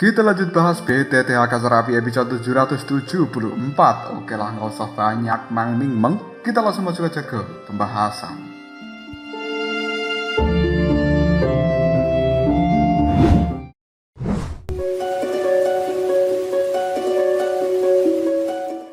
Kita lanjut bahas BTTH Kasarapi episode 774. Oke lah, nggak usah banyak meng. Kita langsung masuk aja ke pembahasan.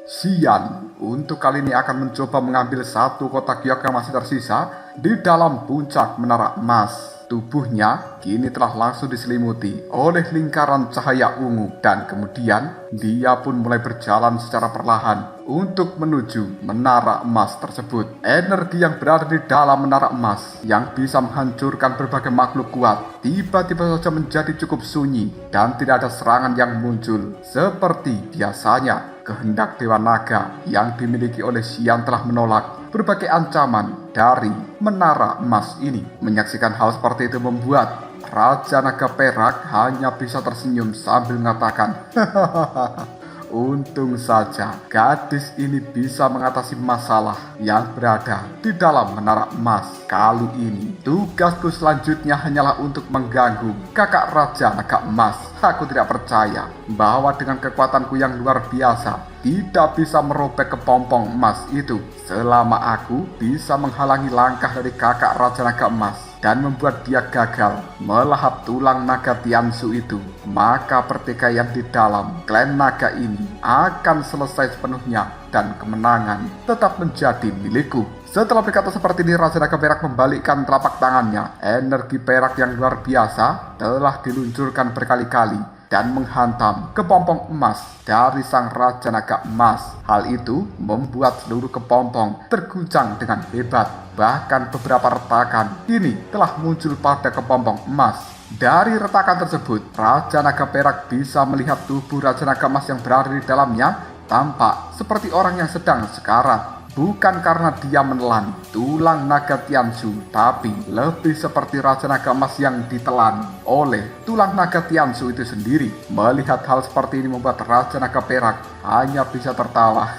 Sian, untuk kali ini akan mencoba mengambil satu kotak giok yang masih tersisa di dalam puncak menara emas. Tubuhnya kini telah langsung diselimuti oleh lingkaran cahaya ungu dan kemudian dia pun mulai berjalan secara perlahan untuk menuju menara emas tersebut. Energi yang berada di dalam menara emas yang bisa menghancurkan berbagai makhluk kuat tiba-tiba saja menjadi cukup sunyi dan tidak ada serangan yang muncul seperti biasanya. Kehendak Dewa Naga yang dimiliki oleh Sian telah menolak berbagai ancaman dari menara emas ini. Menyaksikan hal seperti itu membuat Raja Naga Perak hanya bisa tersenyum sambil mengatakan, untung saja gadis ini bisa mengatasi masalah yang berada di dalam menara emas. Kali ini tugasku selanjutnya hanyalah untuk mengganggu kakak Raja Naga Emas. Aku tidak percaya bahwa dengan kekuatanku yang luar biasa tidak bisa merobek kepompong emas itu selama aku bisa menghalangi langkah dari kakak Raja Naga Emas dan membuat dia gagal melahap tulang naga Tiansu itu, maka pertikaian di dalam klan naga ini akan selesai sepenuhnya dan kemenangan tetap menjadi milikku. Setelah berkata seperti ini, Raja Naga Perak membalikkan telapak tangannya. Energi perak yang luar biasa telah diluncurkan berkali-kali dan menghantam kepompong emas dari sang Raja Naga Emas. Hal itu membuat seluruh kepompong terguncang dengan hebat. Bahkan beberapa retakan ini telah muncul pada kepompong emas. Dari retakan tersebut, Raja Naga Perak bisa melihat tubuh Raja Naga Emas yang berada di dalamnya tampak seperti orang yang sedang sekarat. Bukan karena dia menelan tulang naga Tiansu, tapi lebih seperti Raja Naga Emas yang ditelan oleh tulang naga Tiansu itu sendiri. Melihat hal seperti ini membuat Raja Naga Perak hanya bisa tertawa.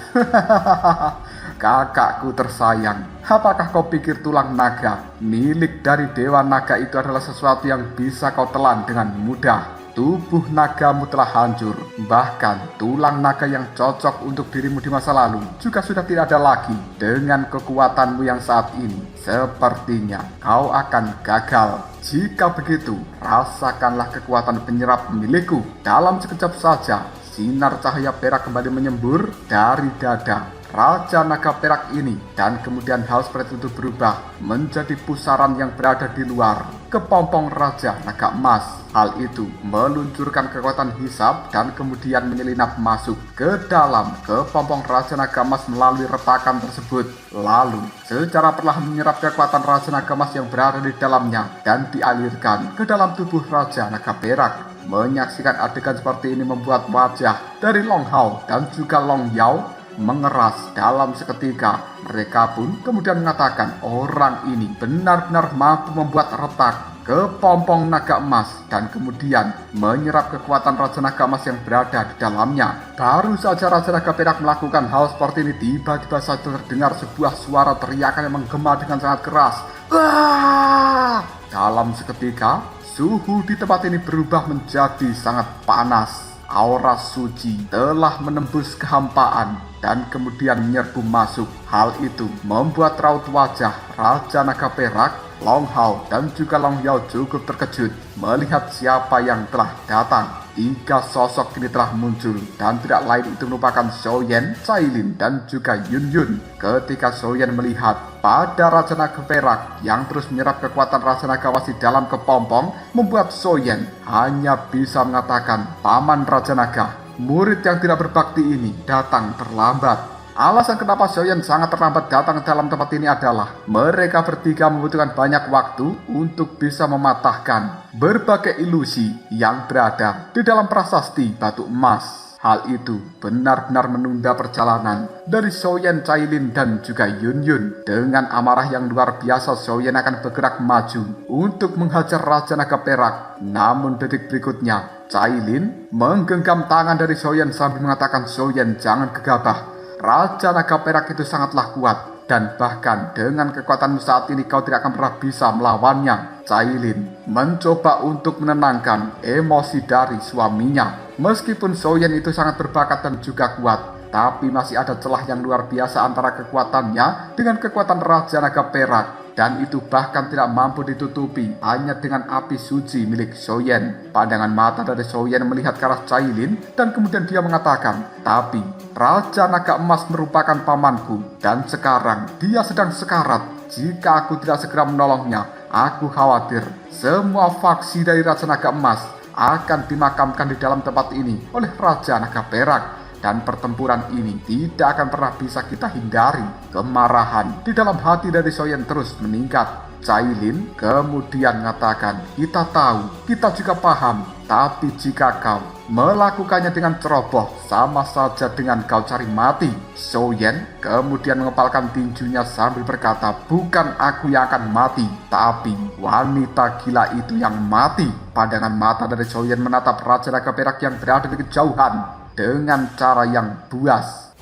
Kakakku tersayang, apakah kau pikir tulang naga milik dari Dewa Naga itu adalah sesuatu yang bisa kau telan dengan mudah? Tubuh nagamu telah hancur, bahkan tulang naga yang cocok untuk dirimu di masa lalu juga sudah tidak ada lagi. Dengan kekuatanmu yang saat ini, sepertinya kau akan gagal. Jika begitu, rasakanlah kekuatan penyerap milikku. Dalam sekejap saja, sinar cahaya perak kembali menyembur dari dada Raja Naga Perak ini, dan kemudian hal seperti itu berubah menjadi pusaran yang berada di luar kepompong Raja Naga Emas. Hal itu meluncurkan kekuatan hisab dan kemudian menyelinap masuk ke dalam kepompong Raja Naga Emas melalui retakan tersebut. Lalu secara perlahan menyerap kekuatan Raja Naga Emas yang berada di dalamnya dan dialirkan ke dalam tubuh Raja Naga Perak. Menyaksikan adegan seperti ini membuat wajah dari Long Hao dan juga Long Yao mengeras dalam seketika. Mereka pun kemudian mengatakan orang ini benar-benar mampu membuat retak kepompong naga emas dan kemudian menyerap kekuatan Raja Naga Emas yang berada di dalamnya. Baru saja Raja Naga Perak melakukan hal seperti ini, tiba-tiba saja terdengar sebuah suara teriakan yang menggema dengan sangat keras. Wah! Dalam seketika suhu di tempat ini berubah menjadi sangat panas. Aura suci telah menembus kehampaan dan kemudian menyerbu masuk. Hal itu membuat raut wajah Raja Naga Perak, Long Hao, dan juga Long Yao cukup terkejut melihat siapa yang telah datang. Tiga sosok ini telah muncul dan tidak lain itu merupakan Xiaoyan, Cailin, dan juga Yun Yun. Ketika Xiaoyan melihat pada Raja Naga Perak yang terus menyerap kekuatan Raja Naga Emas di dalam kepompong, membuat Xiaoyan hanya bisa mengatakan, Paman Raja Naga, murid yang tidak berbakti ini datang terlambat. Alasan kenapa Xiaoyan sangat terlambat datang ke dalam tempat ini adalah mereka bertiga membutuhkan banyak waktu untuk bisa mematahkan berbagai ilusi yang berada di dalam prasasti batu emas. Hal itu benar-benar menunda perjalanan dari Xiaoyan, Cailin, dan juga Yun Yun. Dengan amarah yang luar biasa, Xiaoyan akan bergerak maju untuk menghajar Raja Naga Perak. Namun detik berikutnya, Cailin menggenggam tangan dari Xiaoyan sambil mengatakan, Xiaoyan, jangan gegabah. Raja Naga Perak itu sangatlah kuat dan bahkan dengan kekuatanmu saat ini kau tidak akan pernah bisa melawannya. Cailin mencoba untuk menenangkan emosi dari suaminya. Meskipun Soyen itu sangat berbakat dan juga kuat, tapi masih ada celah yang luar biasa antara kekuatannya dengan kekuatan Raja Naga Perak. Dan itu bahkan tidak mampu ditutupi hanya dengan api suci milik Soyen. Pandangan mata dari Soyen melihat ke arah Cailin dan kemudian dia mengatakan, tapi Raja Naga Emas merupakan pamanku dan sekarang dia sedang sekarat. Jika aku tidak segera menolongnya, aku khawatir semua faksi dari Raja Naga Emas akan dimakamkan di dalam tempat ini oleh Raja Naga Perak. Dan pertempuran ini tidak akan pernah bisa kita hindari. Kemarahan di dalam hati dari Soyen terus meningkat. Cailin kemudian mengatakan, kita tahu, kita juga paham, tapi jika kau melakukannya dengan ceroboh, sama saja dengan kau cari mati. Soyen kemudian mengepalkan tinjunya sambil berkata, bukan aku yang akan mati, tapi wanita gila itu yang mati. Pandangan mata dari Soyen menatap Raja Naga Perak yang berada di kejauhan dengan cara yang buas.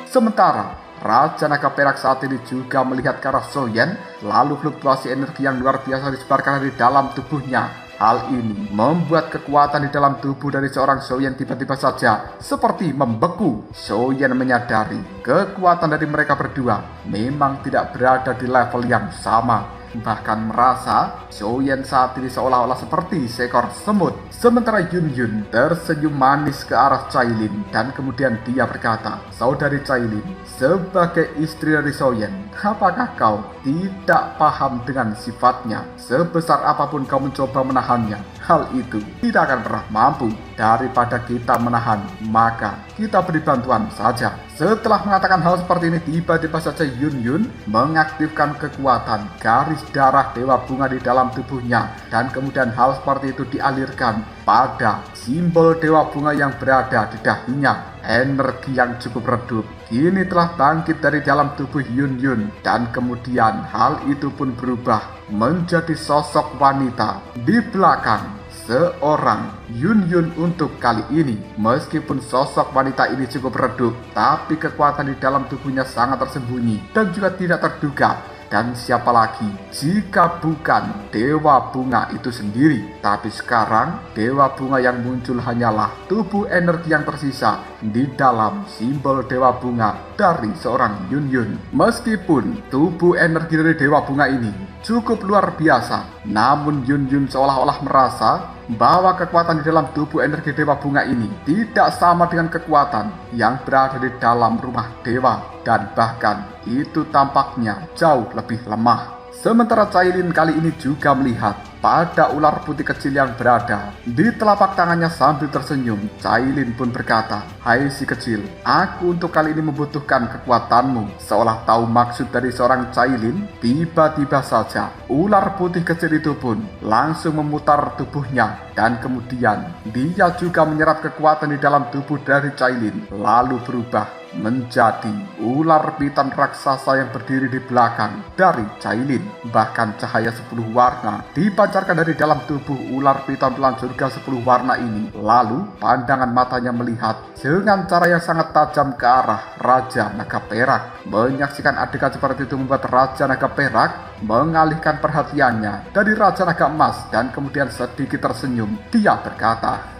Sementara Raja Naga Perak saat ini juga melihat ke arah Soyen, lalu fluktuasi energi yang luar biasa disebarkan dari dalam tubuhnya. Hal ini membuat kekuatan di dalam tubuh dari seorang Soyen tiba-tiba saja seperti membeku. Soyen menyadari kekuatan dari mereka berdua memang tidak berada di level yang sama. Bahkan merasa Soyen saat ini seolah-olah seperti seekor semut. Sementara Yun Yun tersenyum manis ke arah Cailin dan kemudian dia berkata, saudari Cailin, sebagai istri dari Soyen, apakah kau tidak paham dengan sifatnya? Sebesar apapun kau mencoba menahannya, hal itu tidak akan pernah mampu. Daripada kita menahan, maka kita beri bantuan saja. Setelah mengatakan hal seperti ini, tiba-tiba saja Yun Yun mengaktifkan kekuatan garis darah Dewa Bunga di dalam tubuhnya. Dan kemudian hal seperti itu dialirkan pada simbol Dewa Bunga yang berada di dahinya. Energi yang cukup redup kini telah bangkit dari dalam tubuh Yun Yun. Dan kemudian hal itu pun berubah menjadi sosok wanita di belakang seorang Yun Yun untuk kali ini. Meskipun sosok wanita ini cukup redup, tapi kekuatan di dalam tubuhnya sangat tersembunyi dan juga tidak terduga. Dan siapa lagi jika bukan Dewa Bunga itu sendiri. Tapi sekarang Dewa Bunga yang muncul hanyalah tubuh energi yang tersisa di dalam simbol Dewa Bunga dari seorang Yun Yun. Meskipun tubuh energi dari Dewa Bunga ini cukup luar biasa, namun Yun Yun seolah-olah merasa bahwa kekuatan di dalam tubuh energi Dewa Bunga ini tidak sama dengan kekuatan yang berada di dalam rumah dewa, dan bahkan itu tampaknya jauh lebih lemah. Sementara Cailin kali ini juga melihat pada ular putih kecil yang berada di telapak tangannya sambil tersenyum. Cailin pun berkata, hai si kecil, aku untuk kali ini membutuhkan kekuatanmu. Seolah tahu maksud dari seorang Cailin, tiba-tiba saja ular putih kecil itu pun langsung memutar tubuhnya. Dan kemudian dia juga menyerap kekuatan di dalam tubuh dari Cailin, lalu berubah menjadi ular piton raksasa yang berdiri di belakang dari Cailin. Bahkan cahaya 10 warna dipancarkan dari dalam tubuh ular piton pelan surga 10 warna ini. Lalu pandangan matanya melihat dengan cara yang sangat tajam ke arah Raja Naga Perak. Menyaksikan adegan seperti itu membuat Raja Naga Perak mengalihkan perhatiannya dari Raja Naga Emas dan kemudian sedikit tersenyum. Dia berkata,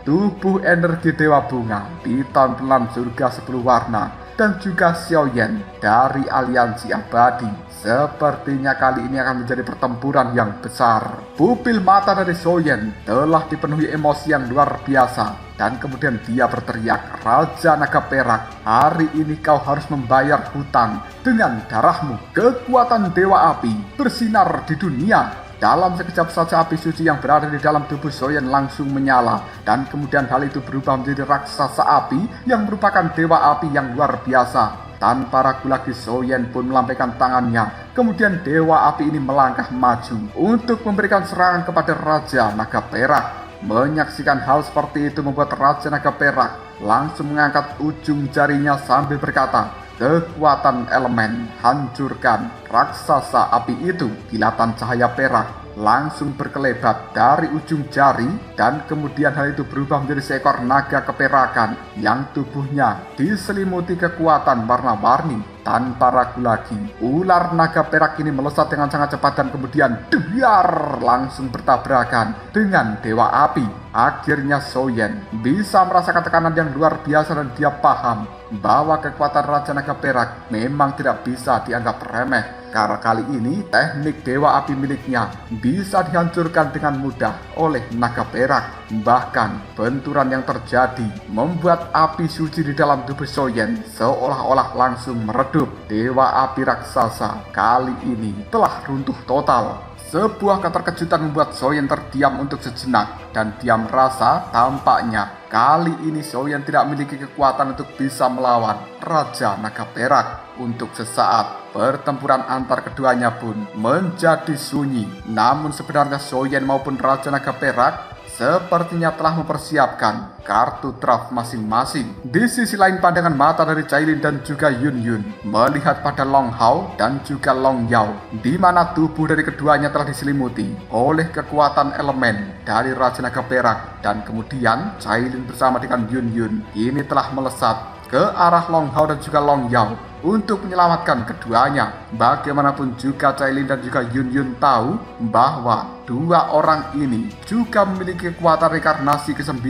tubuh energi Dewa Bunga, piton pelan surga 10 warna, dan juga Xiaoyan dari aliansi abadi. Sepertinya kali ini akan menjadi pertempuran yang besar. Pupil mata dari Xiaoyan telah dipenuhi emosi yang luar biasa. Dan kemudian dia berteriak, Raja Naga Perak, hari ini kau harus membayar hutang dengan darahmu. Kekuatan Dewa Api bersinar di dunia. Dalam sekejap saja api suci yang berada di dalam tubuh Xiaoyan langsung menyala. Dan kemudian hal itu berubah menjadi raksasa api yang merupakan Dewa Api yang luar biasa. Tanpa ragu lagi Xiaoyan pun melambaikan tangannya. Kemudian Dewa Api ini melangkah maju untuk memberikan serangan kepada Raja Naga Perak. Menyaksikan hal seperti itu membuat Raja Naga Perak langsung mengangkat ujung jarinya sambil berkata, kekuatan elemen, hancurkan raksasa api itu. Kilatan cahaya perak langsung berkelebat dari ujung jari dan kemudian hal itu berubah menjadi seekor naga keperakan yang tubuhnya diselimuti kekuatan warna-warni. Tanpa ragu lagi, ular naga perak ini melesat dengan sangat cepat dan kemudian dar langsung bertabrakan dengan dewa api. Akhirnya Soyen bisa merasakan tekanan yang luar biasa dan dia paham bahwa kekuatan Raja Naga Perak memang tidak bisa dianggap remeh. Karena kali ini teknik dewa api miliknya bisa dihancurkan dengan mudah oleh naga perak. Bahkan benturan yang terjadi membuat api suci di dalam tubuh Soyen seolah-olah langsung meredup. Dewa api raksasa kali ini telah runtuh total. Sebuah keterkejutan membuat Soyen terdiam untuk sejenak dan dia merasa tampaknya kali ini Soyen tidak memiliki kekuatan untuk bisa melawan Raja Naga Perak. Untuk sesaat, pertempuran antar keduanya pun menjadi sunyi. Namun sebenarnya Soyen maupun Raja Naga Perak sepertinya telah mempersiapkan kartu draft masing-masing. Di sisi lain, pandangan mata dari Cailin dan juga Yun Yun melihat pada Long Hao dan juga Long Yao, di mana tubuh dari keduanya telah diselimuti oleh kekuatan elemen dari Raja Naga Perak. Dan kemudian Cailin bersama dengan Yun Yun ini telah melesat ke arah Long Hao dan juga Long Yao untuk menyelamatkan keduanya. Bagaimanapun juga Cailin dan juga Yun Yun tahu bahwa dua orang ini juga memiliki kekuatan reinkarnasi ke-9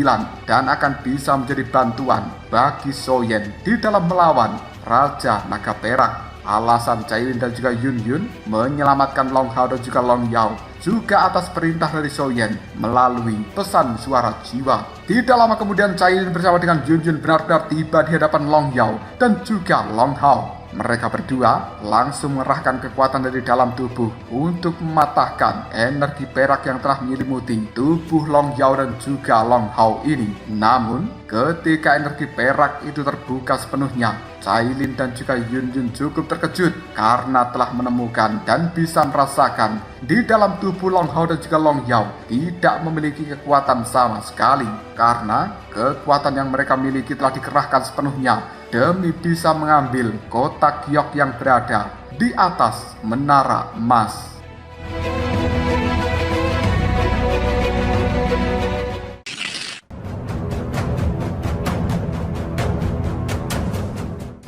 dan akan bisa menjadi bantuan bagi Soyen di dalam melawan Raja Naga Perak. Alasan Cailin dan juga Yun Yun menyelamatkan Long Hao dan juga Long Yao juga atas perintah dari Soyen melalui pesan suara jiwa. Tidak lama kemudian Cailin bersama dengan Yun Yun benar-benar tiba di hadapan Long Yao dan juga Long Hao. Mereka berdua langsung mengerahkan kekuatan dari dalam tubuh untuk mematahkan energi perak yang telah menyelimuti tubuh Long Yao dan juga Long Hao ini. Namun, ketika energi perak itu terbuka sepenuhnya, Cailin dan juga Yun Yun cukup terkejut karena telah menemukan dan bisa merasakan di dalam tubuh Long Hao dan juga Long Yao tidak memiliki kekuatan sama sekali. Karena kekuatan yang mereka miliki telah dikerahkan sepenuhnya demi bisa mengambil kotak giok yang berada di atas menara emas.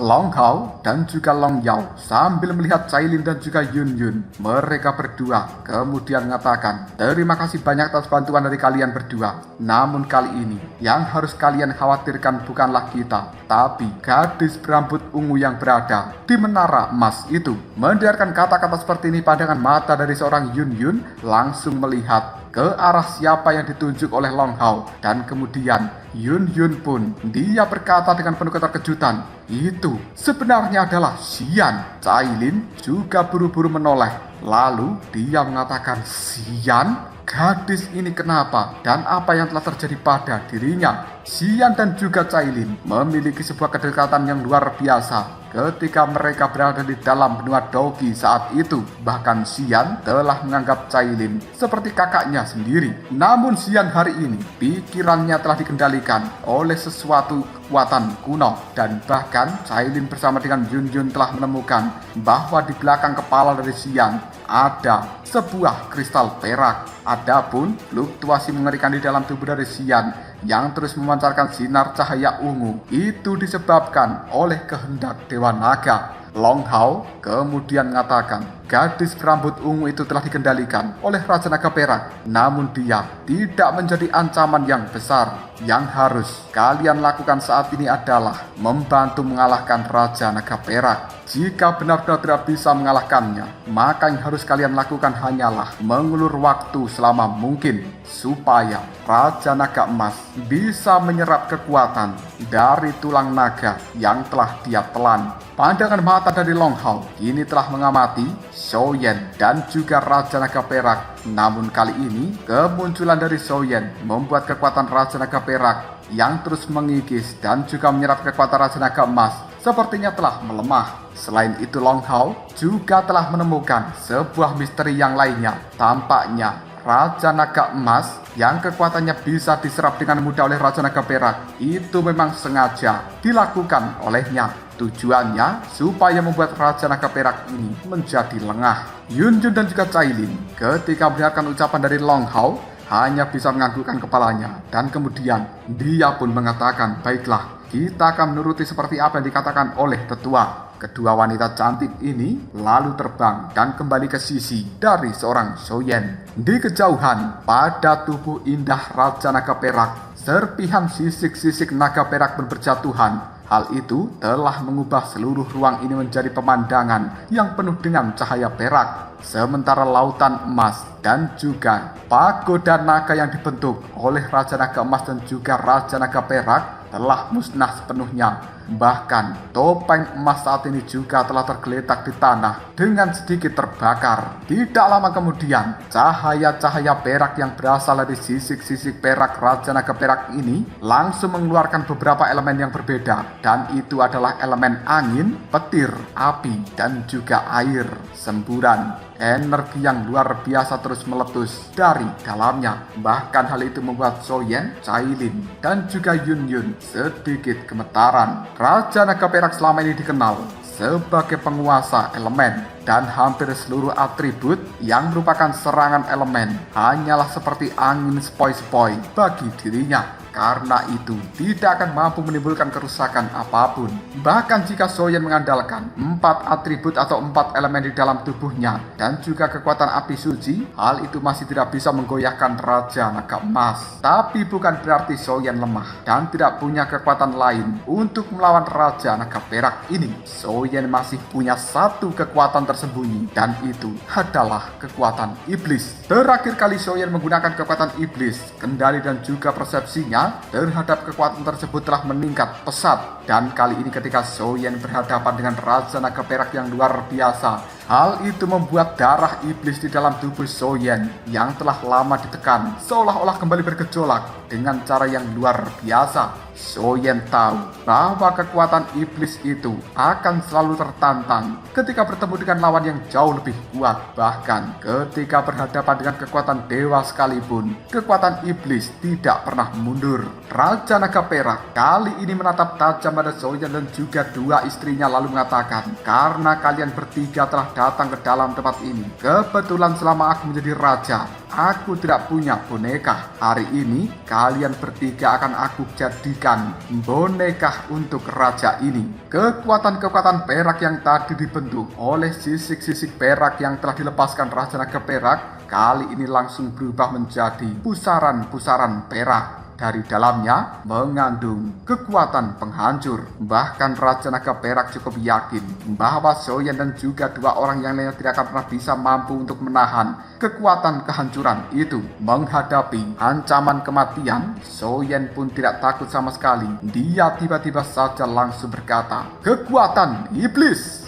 Long Hao dan juga Long Yao sambil melihat Cailin dan juga Yun Yun, mereka berdua kemudian mengatakan, "Terima kasih banyak atas bantuan dari kalian berdua. Namun kali ini yang harus kalian khawatirkan bukanlah kita, tapi gadis berambut ungu yang berada di menara emas itu." Mendengarkan kata-kata seperti ini, pandangan mata dari seorang Yun Yun langsung melihat ke arah siapa yang ditunjuk oleh Long Hao. Dan kemudian Yun Yun pun dia berkata dengan penuh keterkejutan, "Itu sebenarnya adalah Xian." Cailin juga buru-buru menoleh. Lalu dia mengatakan, "Xian? Gadis ini kenapa dan apa yang telah terjadi pada dirinya?" Xian dan juga Cailin memiliki sebuah kedekatan yang luar biasa ketika mereka berada di dalam benua Douqi saat itu. Bahkan Xian telah menganggap Cailin seperti kakaknya sendiri. Namun Xian hari ini pikirannya telah dikendalikan oleh sesuatu kekuatan kuno. Dan bahkan Cailin bersama dengan Yun Yun telah menemukan bahwa di belakang kepala dari Xian ada sebuah kristal perak. Adapun fluktuasi mengerikan di dalam tubuh dari Xian yang terus memancarkan sinar cahaya ungu itu disebabkan oleh kehendak Dewa Naga. Long Hao kemudian mengatakan gadis berambut ungu itu telah dikendalikan oleh Raja Naga Perak. Namun dia tidak menjadi ancaman yang besar. Yang harus kalian lakukan saat ini adalah membantu mengalahkan Raja Naga Perak. Jika benar-benar tidak bisa mengalahkannya, maka yang harus kalian lakukan hanyalah mengulur waktu selama mungkin supaya Raja Naga Emas bisa menyerap kekuatan dari tulang naga yang telah dia telan. Pandangan mata dari Long Hao kini telah mengamati Soyen dan juga Raja Naga Perak. Namun kali ini kemunculan dari Soyen membuat kekuatan Raja Naga Perak yang terus mengikis dan juga menyerap kekuatan Raja Naga Emas sepertinya telah melemah. Selain itu Long Hao juga telah menemukan sebuah misteri yang lainnya. Tampaknya Raja Naga Emas yang kekuatannya bisa diserap dengan mudah oleh Raja Naga Perak itu memang sengaja dilakukan olehnya. Tujuannya supaya membuat Raja Naga Perak ini menjadi lengah. Yun Jun dan juga Cailin ketika mendengarkan ucapan dari Long Hao hanya bisa menganggukkan kepalanya, dan kemudian dia pun mengatakan, baiklah, kita akan menuruti seperti apa yang dikatakan oleh tetua. Kedua wanita cantik ini lalu terbang dan kembali ke sisi dari seorang Soyen. Di kejauhan, pada tubuh indah Raja Naga Perak, serpihan sisik-sisik naga perak pun berjatuhan. Hal itu telah mengubah seluruh ruang ini menjadi pemandangan yang penuh dengan cahaya perak. Sementara lautan emas dan juga pagoda naga yang dibentuk oleh Raja Naga Emas dan juga Raja Naga Perak telah musnah sepenuhnya. Bahkan topeng emas saat ini juga telah tergeletak di tanah dengan sedikit terbakar. Tidak lama kemudian, cahaya-cahaya perak yang berasal dari sisik-sisik perak Raja Naga Perak ini langsung mengeluarkan beberapa elemen yang berbeda, dan itu adalah elemen angin, petir, api, dan juga air. Semburan energi yang luar biasa terus meletus dari dalamnya. Bahkan hal itu membuat Soyen, Cailin, dan juga Yun Yun sedikit gemetaran. Raja Naga Perak selama ini dikenal sebagai penguasa elemen, dan hampir seluruh atribut yang merupakan serangan elemen hanyalah seperti angin sepoi-sepoi bagi dirinya. Karena itu tidak akan mampu menimbulkan kerusakan apapun. Bahkan jika Soyen mengandalkan 4 atribut atau 4 elemen di dalam tubuhnya dan juga kekuatan api suci, hal itu masih tidak bisa menggoyahkan Raja Naga Emas. Tapi bukan berarti Soyen lemah dan tidak punya kekuatan lain untuk melawan Raja Naga Perak ini. Soyen masih punya satu kekuatan tersembunyi, dan itu adalah kekuatan iblis. Terakhir kali Soyen menggunakan kekuatan iblis, kendali dan juga persepsinya terhadap kekuatan tersebut telah meningkat pesat. Dan kali ini ketika Soyen berhadapan dengan Raja Naga Perak yang luar biasa, hal itu membuat darah iblis di dalam tubuh Soyen yang telah lama ditekan seolah-olah kembali bergejolak dengan cara yang luar biasa. Soyen tahu bahwa kekuatan iblis itu akan selalu tertantang ketika bertemu dengan lawan yang jauh lebih kuat. Bahkan ketika berhadapan dengan kekuatan dewa sekalipun, kekuatan iblis tidak pernah mundur. Raja Naga Perak kali ini menatap tajam pada Soyen dan juga dua istrinya lalu mengatakan, karena kalian bertiga telah datang ke dalam tempat ini, kebetulan selama aku menjadi raja, aku tidak punya boneka. Hari ini kalian bertiga akan aku jadikan boneka untuk raja ini. Kekuatan-kekuatan perak yang tadi dibentuk oleh sisik-sisik perak yang telah dilepaskan Raja Naga Perak kali ini langsung berubah menjadi pusaran-pusaran perak. Dari dalamnya mengandung kekuatan penghancur. Bahkan Raja Naga Perak cukup yakin bahwa Soyen dan juga dua orang yang lainnya tidak akan pernah bisa mampu untuk menahan kekuatan kehancuran itu. Menghadapi ancaman kematian, Soyen pun tidak takut sama sekali. Dia tiba-tiba saja langsung berkata, "Kekuatan iblis!"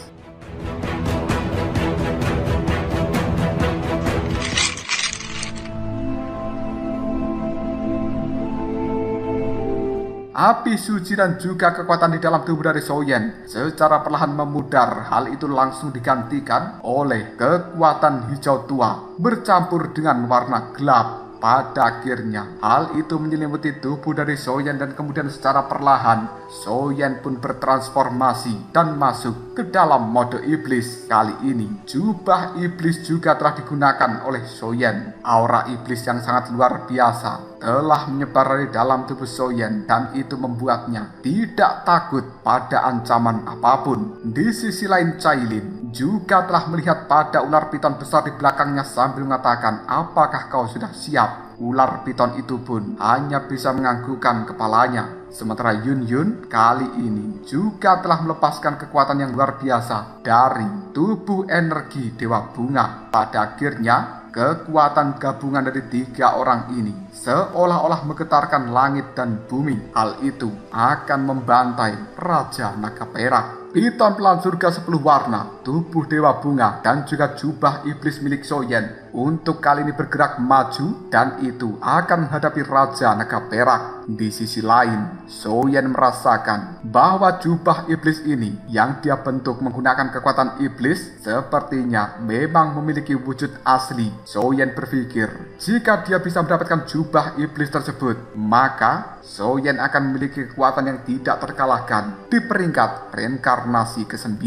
Api suci dan juga kekuatan di dalam tubuh dari Soyen secara perlahan memudar. Hal itu langsung digantikan oleh kekuatan hijau tua bercampur dengan warna gelap. Pada akhirnya, hal itu menyelimuti tubuh dari Soyen dan kemudian secara perlahan, Soyen pun bertransformasi dan masuk ke dalam mode iblis. Kali ini, jubah iblis juga telah digunakan oleh Soyen. Aura iblis yang sangat luar biasa telah menyebar dari dalam tubuh Soyen, dan itu membuatnya tidak takut pada ancaman apapun. Di sisi lain, Cailin juga telah melihat pada ular piton besar di belakangnya sambil mengatakan, "Apakah kau sudah siap?" Ular piton itu pun hanya bisa menganggukkan kepalanya. Sementara Yun Yun kali ini juga telah melepaskan kekuatan yang luar biasa dari tubuh energi Dewa Bunga. Pada akhirnya, kekuatan gabungan dari tiga orang ini seolah-olah menggetarkan langit dan bumi. Hal itu akan membantai Raja Naga Perak. Piton pelan surga 10 warna, tubuh Dewa Bunga, dan juga jubah iblis milik Soyen untuk kali ini bergerak maju dan itu akan menghadapi Raja Naga Perak. Di sisi lain, Soyen merasakan bahwa jubah iblis ini yang dia bentuk menggunakan kekuatan iblis sepertinya memang memiliki wujud asli. Soyen berpikir, jika dia bisa mendapatkan jubah iblis tersebut, maka Soyen akan memiliki kekuatan yang tidak terkalahkan di peringkat reinkarnasi ke-9.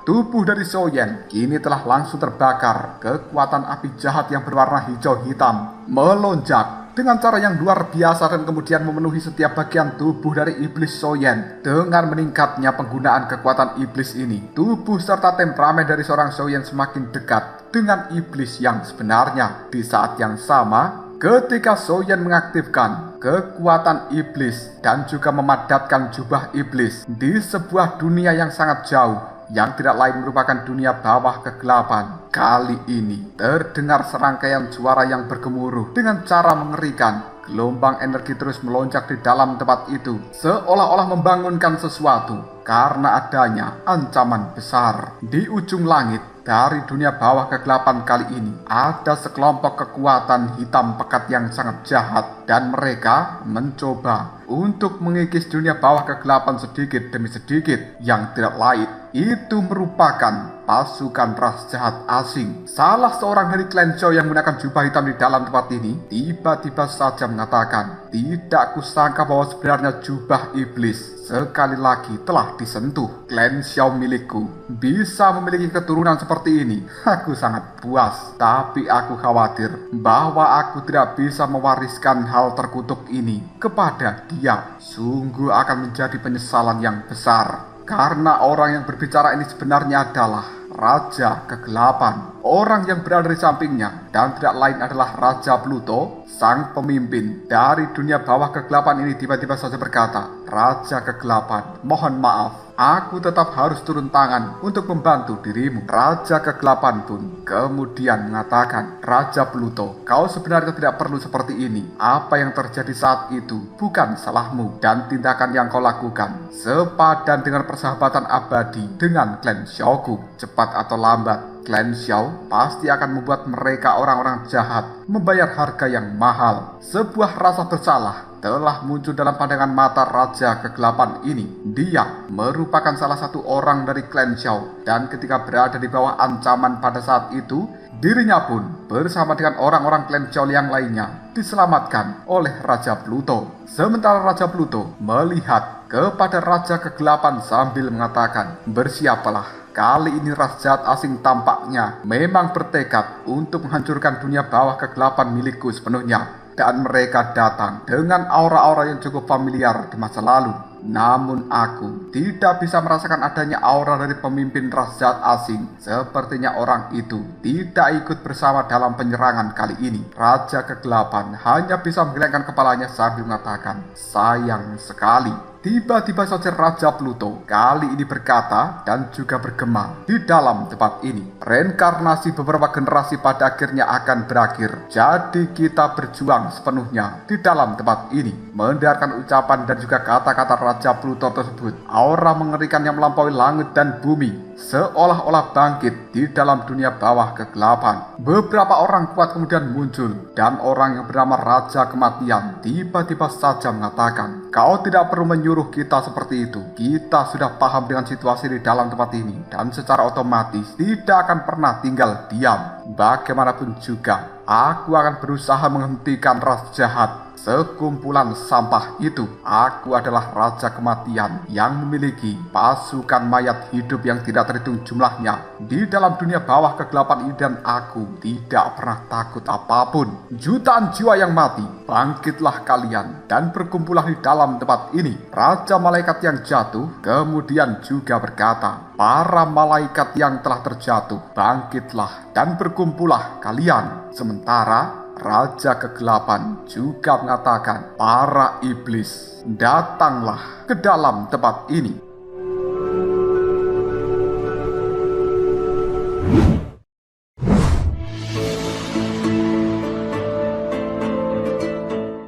Tubuh dari Soyen kini telah langsung terbakar. Kekuatan api jahat yang berwarna hijau hitam melonjak dengan cara yang luar biasa dan kemudian memenuhi setiap bagian tubuh dari iblis Soyen. Dengan meningkatnya penggunaan kekuatan iblis ini, tubuh serta temperamen dari seorang Soyen semakin dekat dengan iblis yang sebenarnya. Di saat yang sama, ketika Soyen mengaktifkan kekuatan iblis dan juga memadatkan jubah iblis di sebuah dunia yang sangat jauh, yang tidak lain merupakan dunia bawah kegelapan. Kali ini terdengar serangkaian suara yang bergemuruh dengan cara mengerikan. Gelombang energi terus melonjak di dalam tempat itu, seolah-olah membangunkan sesuatu karena adanya ancaman besar. Di ujung langit dari dunia bawah kegelapan kali ini, ada sekelompok kekuatan hitam pekat yang sangat jahat, dan mereka mencoba untuk mengikis dunia bawah kegelapan sedikit demi sedikit. Yang tidak lain, itu merupakan pasukan ras jahat asing. Salah seorang dari klan Zhou yang menggunakan jubah hitam di dalam tempat ini tiba-tiba saja mengatakan, "Tidak kusangka bahwa sebenarnya jubah iblis sekali lagi telah disentuh. Klan Xiao milikku bisa memiliki keturunan seperti ini. Aku sangat puas, tapi aku khawatir bahwa aku tidak bisa mewariskan hal terkutuk ini kepada dia. Sungguh akan menjadi penyesalan yang besar. Karena orang yang berbicara ini sebenarnya adalah Raja Kegelapan. Orang yang berada di sampingnya dan tidak lain adalah Raja Pluto, sang pemimpin dari dunia bawah kegelapan ini tiba-tiba saja berkata, "Raja Kegelapan, mohon maaf. Aku tetap harus turun tangan untuk membantu dirimu." Raja Kegelapan pun kemudian mengatakan, "Raja Pluto, kau sebenarnya tidak perlu seperti ini. Apa yang terjadi saat itu bukan salahmu, dan tindakan yang kau lakukan sepadan dengan persahabatan abadi dengan klan Xiaoku. Cepat atau lambat, klan Xiao pasti akan membuat mereka orang-orang jahat membayar harga yang mahal." Sebuah rasa bersalah telah muncul dalam pandangan mata Raja Kegelapan ini. Dia merupakan salah satu orang dari klan Xiao, dan ketika berada di bawah ancaman pada saat itu, dirinya pun bersama dengan orang-orang klan Xiao yang lainnya diselamatkan oleh Raja Pluto. Sementara Raja Pluto melihat kepada Raja Kegelapan sambil mengatakan, "Bersiaplah. Kali ini ras jahat asing tampaknya memang bertekad untuk menghancurkan dunia bawah kegelapan milikku sepenuhnya." Dan mereka datang dengan aura-aura yang cukup familiar di masa lalu. Namun aku tidak bisa merasakan adanya aura dari pemimpin ras jahat asing. Sepertinya orang itu tidak ikut bersama dalam penyerangan kali ini. Raja Kegelapan hanya bisa menggelengkan kepalanya sambil mengatakan, "Sayang sekali." Tiba-tiba saja Raja Pluto kali ini berkata dan juga bergema di dalam tempat ini, "Reinkarnasi beberapa generasi pada akhirnya akan berakhir. Jadi kita berjuang sepenuhnya di dalam tempat ini." Mendengarkan ucapan dan juga kata-kata Raja Pluto tersebut, aura mengerikan yang melampaui langit dan bumi seolah-olah bangkit di dalam dunia bawah kegelapan. Beberapa orang kuat kemudian muncul, dan orang yang bernama Raja Kematian tiba-tiba saja mengatakan, "Kau tidak perlu menyuruh kita seperti itu. Kita sudah paham dengan situasi di dalam tempat ini, dan secara otomatis tidak akan pernah tinggal diam. Bagaimanapun juga, aku akan berusaha menghentikan ras jahat sekumpulan sampah itu. Aku adalah Raja Kematian yang memiliki pasukan mayat hidup yang tidak terhitung jumlahnya di dalam dunia bawah kegelapan ini, dan aku tidak pernah takut apapun. Jutaan jiwa yang mati, bangkitlah kalian dan berkumpullah di dalam tempat ini." Raja Malaikat yang jatuh kemudian juga berkata, "Para malaikat yang telah terjatuh, bangkitlah dan berkumpullah kalian." Sementara Raja Kegelapan juga mengatakan, "Para iblis, datanglah ke dalam tempat ini."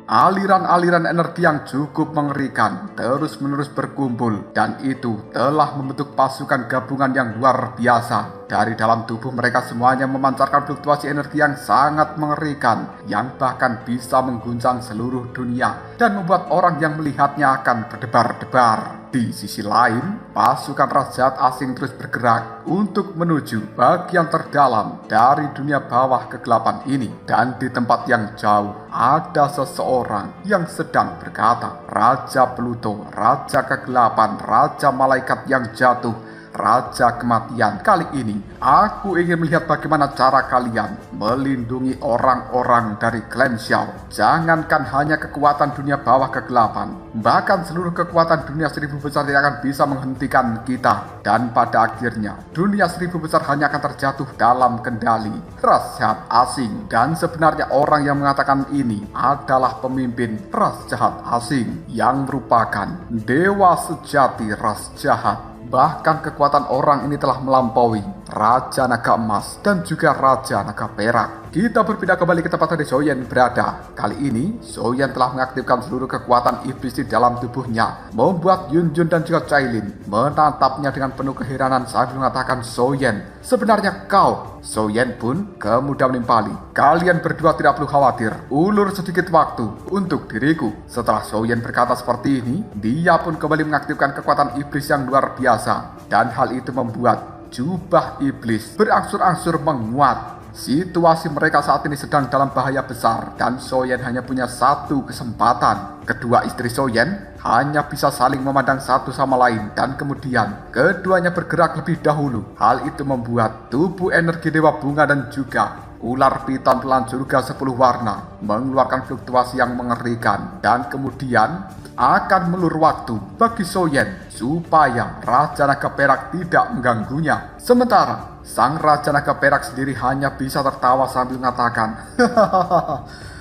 Aliran-aliran energi yang cukup mengerikan terus-menerus berkumpul, dan itu telah membentuk pasukan gabungan yang luar biasa. Dari dalam tubuh mereka semuanya memancarkan fluktuasi energi yang sangat mengerikan, yang bahkan bisa mengguncang seluruh dunia dan membuat orang yang melihatnya akan berdebar-debar. Di sisi lain, pasukan raja asing terus bergerak untuk menuju bagian terdalam dari dunia bawah kegelapan ini. Dan di tempat yang jauh, ada seseorang yang sedang berkata, "Raja Pluto, Raja Kegelapan, Raja Malaikat yang jatuh, Raja Kematian, kali ini aku ingin melihat bagaimana cara kalian melindungi orang-orang dari klan Xiao. Jangankan hanya kekuatan dunia bawah kegelapan, bahkan seluruh kekuatan dunia 1000 besar tidak akan bisa menghentikan kita. Dan pada akhirnya, dunia 1000 besar hanya akan terjatuh dalam kendali ras jahat asing." Dan sebenarnya orang yang mengatakan ini adalah pemimpin ras jahat asing yang merupakan dewa sejati ras jahat. Bahkan kekuatan orang ini telah melampaui Raja Naga Emas dan juga Raja Naga Perak. Kita berpindah kembali ke tempat tadi Zoyan berada. Kali ini, Zoyan telah mengaktifkan seluruh kekuatan iblis di dalam tubuhnya, membuat Yunjun dan juga Cailin menatapnya dengan penuh keheranan sambil mengatakan, "Zoyan, sebenarnya kau?" Zoyan pun kemudian menimpali, "Kalian berdua tidak perlu khawatir, ulur sedikit waktu untuk diriku." Setelah Zoyan berkata seperti ini, dia pun kembali mengaktifkan kekuatan iblis yang luar biasa. Dan hal itu membuat jubah iblis berangsur-angsur menguat. Situasi mereka saat ini sedang dalam bahaya besar dan Zoyan hanya punya satu kesempatan. Kedua istri Zoyan hanya bisa saling memandang satu sama lain dan kemudian keduanya bergerak lebih dahulu. Hal itu membuat tubuh energi Dewa Bunga dan juga ular piton pelan surga 10 warna mengeluarkan fluktuasi yang mengerikan, dan kemudian akan melur waktu bagi Zoyan supaya Raja Naga Perak tidak mengganggunya. Sementara sang Raja Naga Perak sendiri hanya bisa tertawa sambil mengatakan,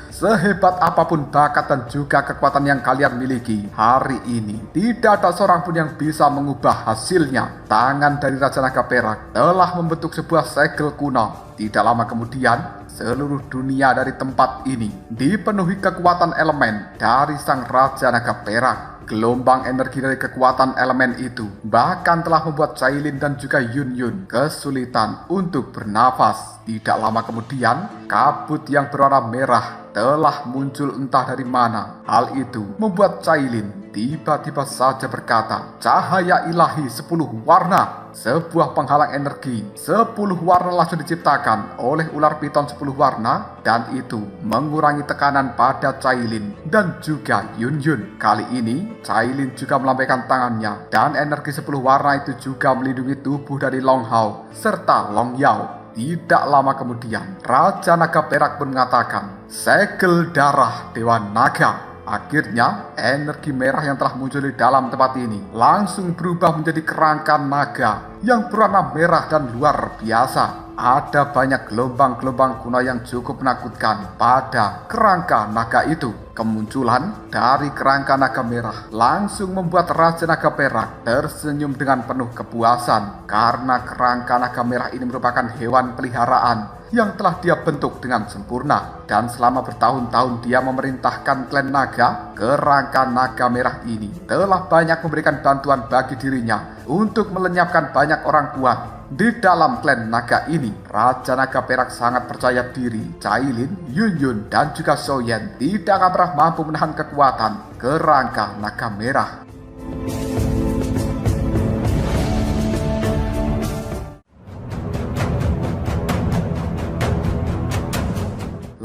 "Sehebat apapun bakat dan juga kekuatan yang kalian miliki hari ini, tidak ada seorang pun yang bisa mengubah hasilnya." Tangan dari Raja Naga Perak telah membentuk sebuah segel kuno. Tidak lama kemudian, seluruh dunia dari tempat ini dipenuhi kekuatan elemen dari sang Raja Naga Perak. Gelombang energi dari kekuatan elemen itu bahkan telah membuat Cailin dan juga Yun kesulitan untuk bernafas. Tidak lama kemudian, kabut yang berwarna merah telah muncul entah dari mana. Hal itu membuat Cailin tiba-tiba saja berkata, "Cahaya ilahi 10 warna." Sebuah penghalang energi 10 warna langsung diciptakan oleh ular piton 10 warna, dan itu mengurangi tekanan pada Cailin dan juga Yun. Kali ini Cailin juga melambaikan tangannya dan energi 10 warna itu juga melindungi tubuh dari Long Hao serta Long Yao. Tidak lama kemudian, Raja Naga Perak pun mengatakan, "Segel darah Dewa Naga." Akhirnya, energi merah yang telah muncul di dalam tempat ini langsung berubah menjadi kerangka naga yang berwarna merah dan luar biasa. Ada banyak gelombang-gelombang kuno yang cukup menakutkan pada kerangka naga itu. Kemunculan dari kerangka naga merah langsung membuat Raja Naga Perak tersenyum dengan penuh kepuasan, karena kerangka naga merah ini merupakan hewan peliharaan yang telah dia bentuk dengan sempurna. Dan selama bertahun-tahun dia memerintahkan klan naga, kerangka naga merah ini telah banyak memberikan bantuan bagi dirinya untuk melenyapkan banyak orang kuat di dalam klan naga ini. Raja Naga Perak sangat percaya diri Cailin, Yun, dan juga Zoyan tidak akan pernah mampu menahan kekuatan kerangka naga merah.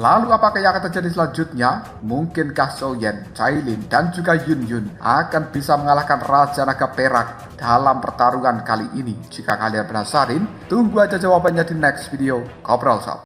Lalu apakah yang akan terjadi selanjutnya? Mungkinkah Zoyan, Cailin, dan juga Yun akan bisa mengalahkan Raja Naga Perak dalam pertarungan kali ini? Jika kalian penasaran, tunggu aja jawabannya di next video. Kobrol Sob.